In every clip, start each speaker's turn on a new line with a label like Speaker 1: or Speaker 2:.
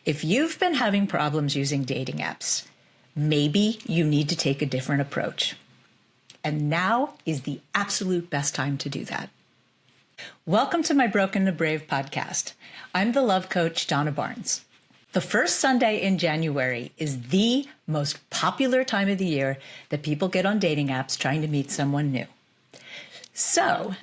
Speaker 1: If you've been having problems using dating apps, maybe you need to take a different approach. And now is the absolute best time to do that. Welcome to my Broken to Brave podcast. I'm the love coach, Donna Barnes. The first Sunday in January is the most popular time of the year that people get on dating apps trying to meet someone new. So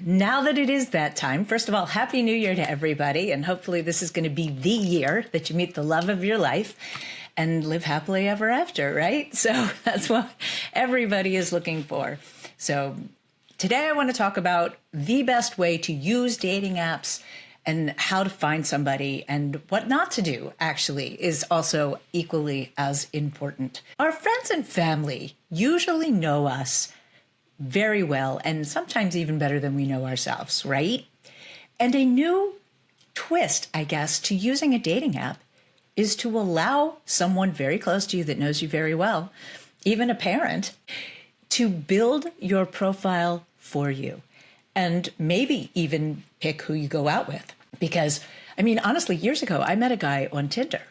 Speaker 1: now that it is that time, first of all, Happy New Year to everybody. And hopefully this is going to be the year that you meet the love of your life and live happily ever after, right? So that's what everybody is looking for. So today I want to talk about the best way to use dating apps and how to find somebody, and what not to do actually is also equally as important. Our friends and family usually know us very well, and sometimes even better than we know ourselves, right? And a new twist, I guess, to using a dating app is to allow someone very close to you that knows you very well, even a parent, to build your profile for you and maybe even pick who you go out with. Because, I mean, honestly, years ago, I met a guy on Tinder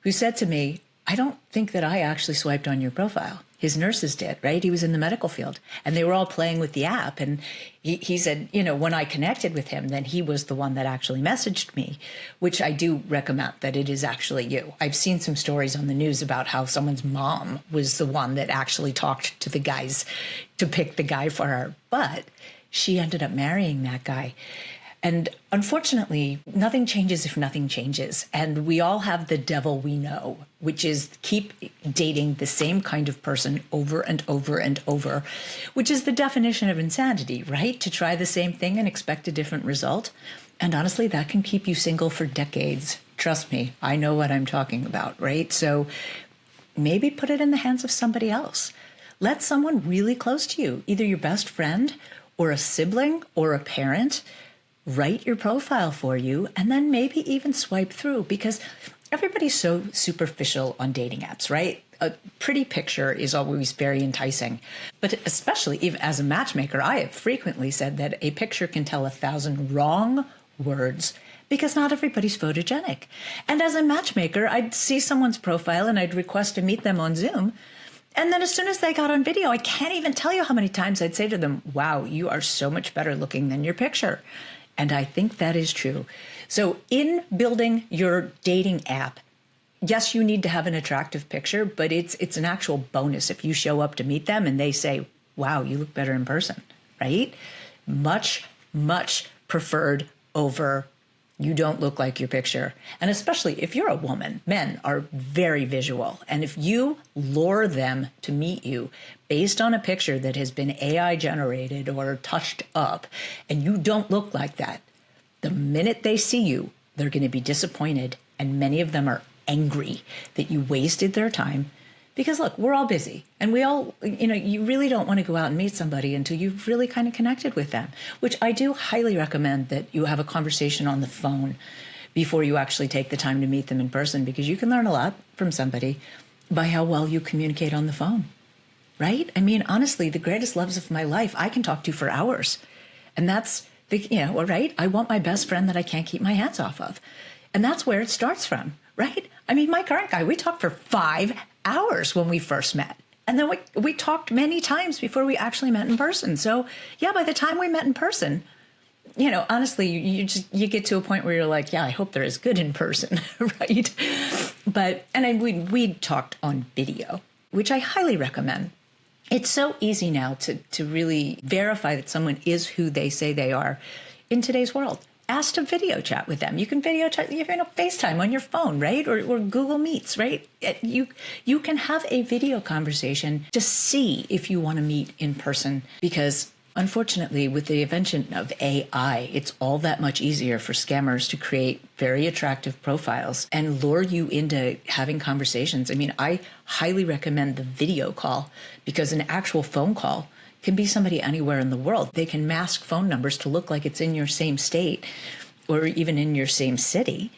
Speaker 1: who said to me, I don't think that I actually swiped on your profile. His nurses did, right? He was in the medical field and they were all playing with the app. And he said, you know, when I connected with him, then he was the one that actually messaged me, which I do recommend that it is actually you. I've seen some stories on the news about how someone's mom was the one that actually talked to the guys to pick the guy for her. But she ended up marrying that guy. And unfortunately, nothing changes if nothing changes. And we all have the devil we know, which is keep dating the same kind of person over and over and over, which is the definition of insanity, right? To try the same thing and expect a different result. And honestly, that can keep you single for decades. Trust me, I know what I'm talking about, right? So maybe put it in the hands of somebody else. Let someone really close to you, either your best friend or a sibling or a parent, write your profile for you, and then maybe even swipe through, because everybody's so superficial on dating apps, right? A pretty picture is always very enticing, but especially even as a matchmaker, I have frequently said that a picture can tell 1,000 wrong words because not everybody's photogenic. And as a matchmaker, I'd see someone's profile and I'd request to meet them on Zoom. And then as soon as they got on video, I can't even tell you how many times I'd say to them, wow, you are so much better looking than your picture. And I think that is true. So in building your dating app, yes, you need to have an attractive picture, but it's an actual bonus if you show up to meet them and they say, wow, you look better in person, right? Much, much preferred over you don't look like your picture. And especially if you're a woman, men are very visual. And if you lure them to meet you based on a picture that has been AI generated or touched up, and you don't look like that, the minute they see you, they're going to be disappointed. And many of them are angry that you wasted their time. Because look, we're all busy and we all, you really don't want to go out and meet somebody until you've really kind of connected with them, which I do highly recommend that you have a conversation on the phone before you actually take the time to meet them in person, because you can learn a lot from somebody by how well you communicate on the phone, right? I mean, honestly, the greatest loves of my life, I can talk to for hours. And that's right? I want my best friend that I can't keep my hands off of. And that's where it starts from, right? I mean, my current guy, we talked for 5 hours when we first met. And then we talked many times before we actually met in person. So yeah, by the time we met in person, honestly, you get to a point where you're like, yeah, I hope they're as good in person, right? We talked on video, which I highly recommend. It's so easy now to really verify that someone is who they say they are in today's world. Ask to video chat with them. You can video chat, FaceTime on your phone, right? Or Google Meets, right? You can have a video conversation to see if you want to meet in person, because unfortunately, with the invention of AI, it's all that much easier for scammers to create very attractive profiles and lure you into having conversations. I mean, I highly recommend the video call, because an actual phone call can be somebody anywhere in the world. They can mask phone numbers to look like it's in your same state or even in your same city,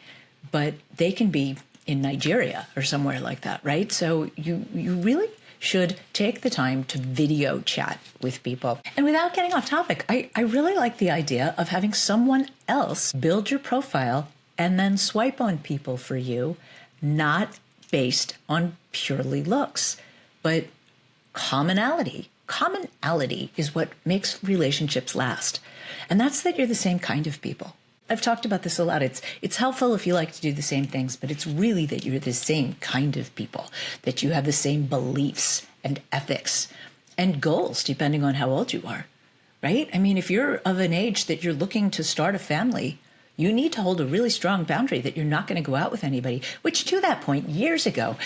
Speaker 1: but they can be in Nigeria or somewhere like that, right? So you really should take the time to video chat with people. And without getting off topic, I really like the idea of having someone else build your profile and then swipe on people for you, not based on purely looks, but commonality. Commonality is what makes relationships last. And that's that you're the same kind of people. I've talked about this a lot. It's helpful if you like to do the same things, but it's really that you're the same kind of people, that you have the same beliefs and ethics and goals, depending on how old you are, right? I mean, if you're of an age that you're looking to start a family, you need to hold a really strong boundary that you're not going to go out with anybody, which to that point, years ago,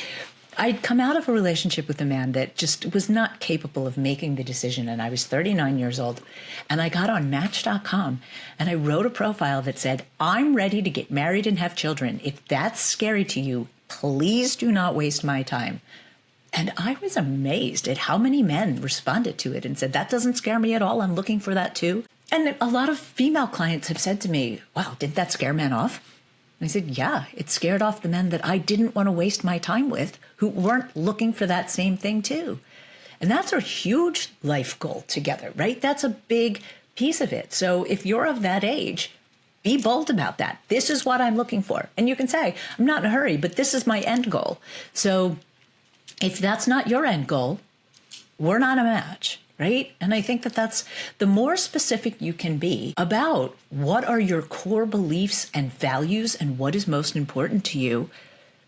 Speaker 1: I'd come out of a relationship with a man that just was not capable of making the decision. And I was 39 years old. And I got on Match.com and I wrote a profile that said, I'm ready to get married and have children. If that's scary to you, please do not waste my time. And I was amazed at how many men responded to it and said, that doesn't scare me at all. I'm looking for that too. And a lot of female clients have said to me, wow, did that scare men off? And I said, yeah, it scared off the men that I didn't want to waste my time with, who weren't looking for that same thing too. And that's a huge life goal together, right? That's a big piece of it. So if you're of that age, be bold about that. This is what I'm looking for. And you can say, I'm not in a hurry, but this is my end goal. So if that's not your end goal, we're not a match. Right? And I think that that's the more specific you can be about what are your core beliefs and values and what is most important to you,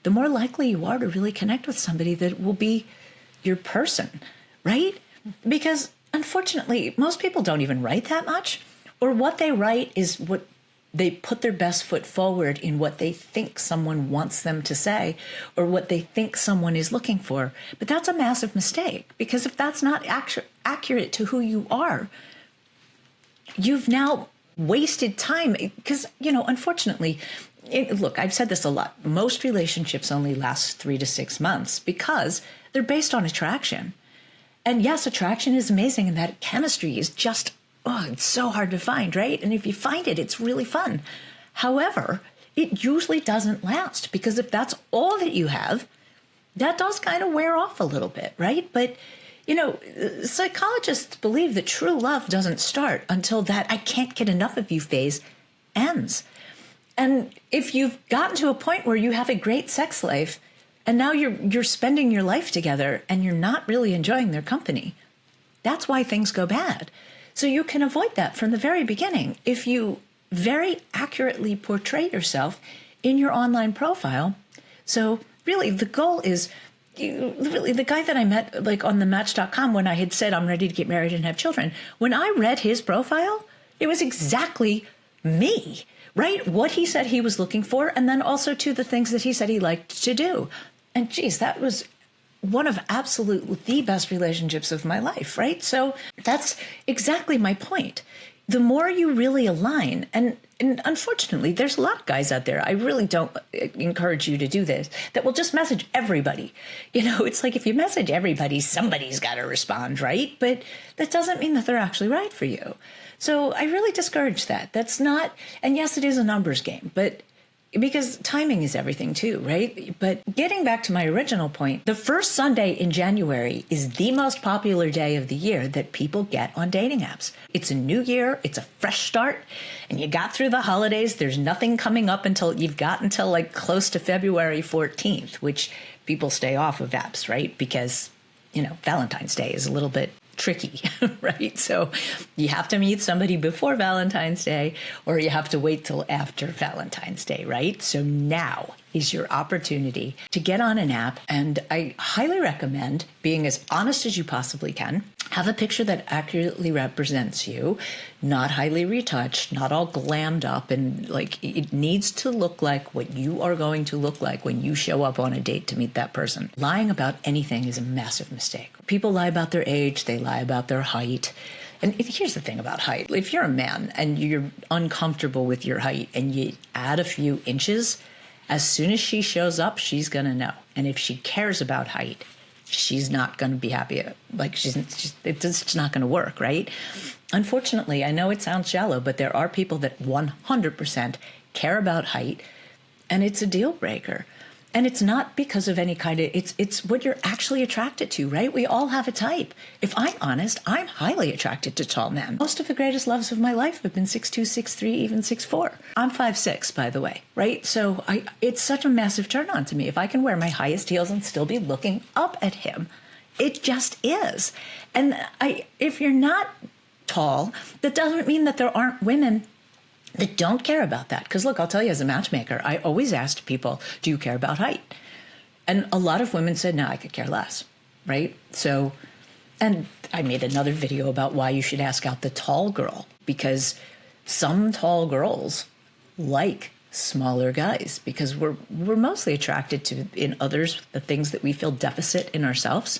Speaker 1: the more likely you are to really connect with somebody that will be your person, right? Because unfortunately, most people don't even write that much, or what they write is what they put their best foot forward in what they think someone wants them to say or what they think someone is looking for. But that's a massive mistake, because if that's not accurate to who you are, you've now wasted time. Because, unfortunately, look, I've said this a lot. Most relationships only last 3 to 6 months because they're based on attraction. And yes, attraction is amazing, and that chemistry is just it's so hard to find, right? And if you find it, it's really fun. However, it usually doesn't last, because if that's all that you have, that does kind of wear off a little bit, right? But, psychologists believe that true love doesn't start until that I can't get enough of you phase ends. And if you've gotten to a point where you have a great sex life and now you're spending your life together and you're not really enjoying their company, that's why things go bad. So you can avoid that from the very beginning if you very accurately portray yourself in your online profile. So really the goal is, the guy that I met like on the Match.com when I had said I'm ready to get married and have children, when I read his profile, it was exactly me, right? What he said he was looking for, and then also to the things that he said he liked to do. And geez, that was one of absolutely the best relationships of my life, right? So that's exactly my point. The more you really align, and unfortunately, there's a lot of guys out there, I really don't encourage you to do this, that will just message everybody. It's like if you message everybody, somebody's got to respond, right? But that doesn't mean that they're actually right for you. So I really discourage that. That's not, and yes, it is a numbers game, but because timing is everything too, right? But getting back to my original point, the first Sunday in January is the most popular day of the year that people get on dating apps. It's a new year, it's a fresh start, and you got through the holidays. There's nothing coming up until you've got until like close to February 14th, which people stay off of apps, right? Because, Valentine's Day is a little bit tricky, right? So you have to meet somebody before Valentine's Day, or you have to wait till after Valentine's Day, right? So now is your opportunity to get on an app. And I highly recommend being as honest as you possibly can. Have a picture that accurately represents you, not highly retouched, not all glammed up. And like, it needs to look like what you are going to look like when you show up on a date to meet that person. Lying about anything is a massive mistake. People lie about their age. They lie about their height. And here's the thing about height. If you're a man and you're uncomfortable with your height and you add a few inches, as soon as she shows up, she's going to know. And if she cares about height, she's not going to be happy. Like it's not going to work, right? Unfortunately, I know it sounds shallow, but there are people that 100% care about height, and it's a deal breaker. And it's not because of any kind of, it's what you're actually attracted to, right? We all have a type. If I'm honest, I'm highly attracted to tall men. Most of the greatest loves of my life have been 6'2", 6'3", even 6'4". I'm 5'6", by the way, right? So it's such a massive turn on to me. If I can wear my highest heels and still be looking up at him, it just is. And if you're not tall, that doesn't mean that there aren't women that don't care about that. Because look, I'll tell you, as a matchmaker, I always asked people, do you care about height? And a lot of women said, no, I could care less, right? So, and I made another video about why you should ask out the tall girl, because some tall girls like smaller guys, because we're mostly attracted to, in others, the things that we feel deficit in ourselves.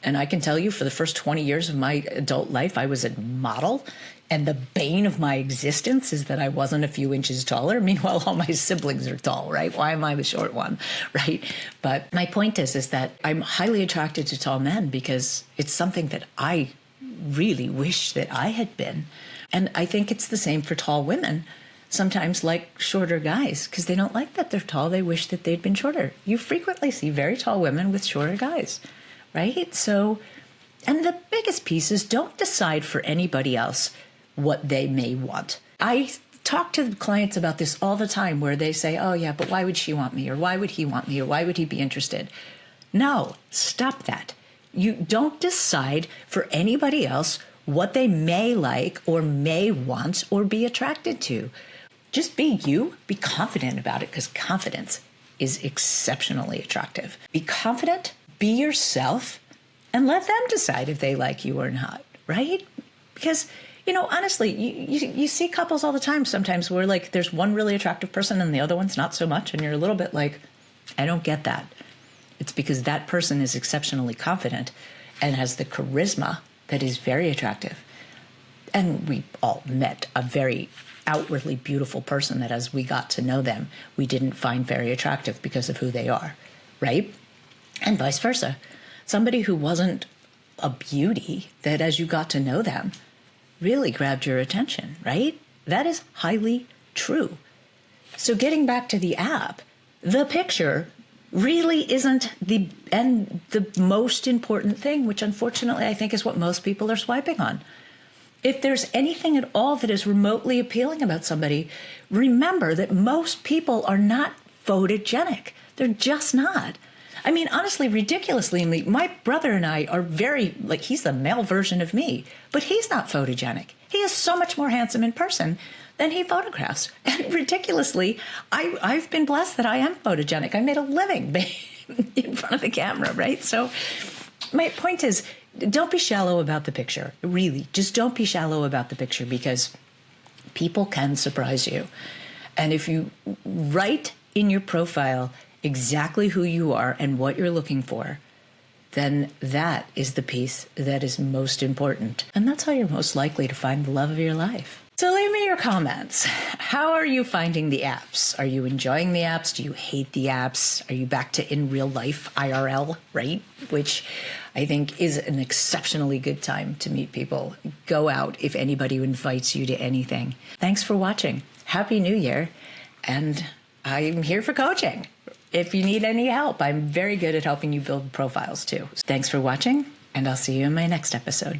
Speaker 1: And I can tell you, for the first 20 years of my adult life, I was a model. And the bane of my existence is that I wasn't a few inches taller. Meanwhile, all my siblings are tall, right? Why am I the short one, right? But my point is that I'm highly attracted to tall men because it's something that I really wish that I had been. And I think it's the same for tall women. Sometimes like shorter guys, because they don't like that they're tall. They wish that they'd been shorter. You frequently see very tall women with shorter guys, right? So, and the biggest piece is don't decide for anybody else what they may want. I talk to clients about this all the time, where they say, oh yeah, but why would she want me? Or why would he want me? Or why would he be interested? No, stop that. You don't decide for anybody else what they may like or may want or be attracted to. Just be you, be confident about it, because confidence is exceptionally attractive. Be confident, be yourself, and let them decide if they like you or not, right? Because, you know, honestly, you see couples all the time sometimes where, like, there's one really attractive person and the other one's not so much, and you're a little bit like, I don't get that. It's because that person is exceptionally confident and has the charisma that is very attractive. And we all met a very outwardly beautiful person that, as we got to know them, we didn't find very attractive because of who they are, right? And vice versa. Somebody who wasn't a beauty, that as you got to know them, really grabbed your attention, right? That is highly true. So getting back to the app, the picture really isn't the most important thing, which unfortunately I think is what most people are swiping on. If there's anything at all that is remotely appealing about somebody, remember that most people are not photogenic. They're just not. I mean, honestly, ridiculously, my brother and I are very, like, he's the male version of me, but he's not photogenic. He is so much more handsome in person than he photographs. And ridiculously, I've been blessed that I am photogenic. I made a living in front of the camera, right? So my point is, don't be shallow about the picture. Really, just don't be shallow about the picture, because people can surprise you. And if you write in your profile exactly who you are and what you're looking for, then that is the piece that is most important. And that's how you're most likely to find the love of your life. So leave me your comments. How are you finding the apps? Are you enjoying the apps? Do you hate the apps? Are you back to in real life, IRL, right? Which I think is an exceptionally good time to meet people. Go out if anybody invites you to anything. Thanks for watching. Happy New Year. And I'm here for coaching. If you need any help, I'm very good at helping you build profiles too. Thanks for watching, and I'll see you in my next episode.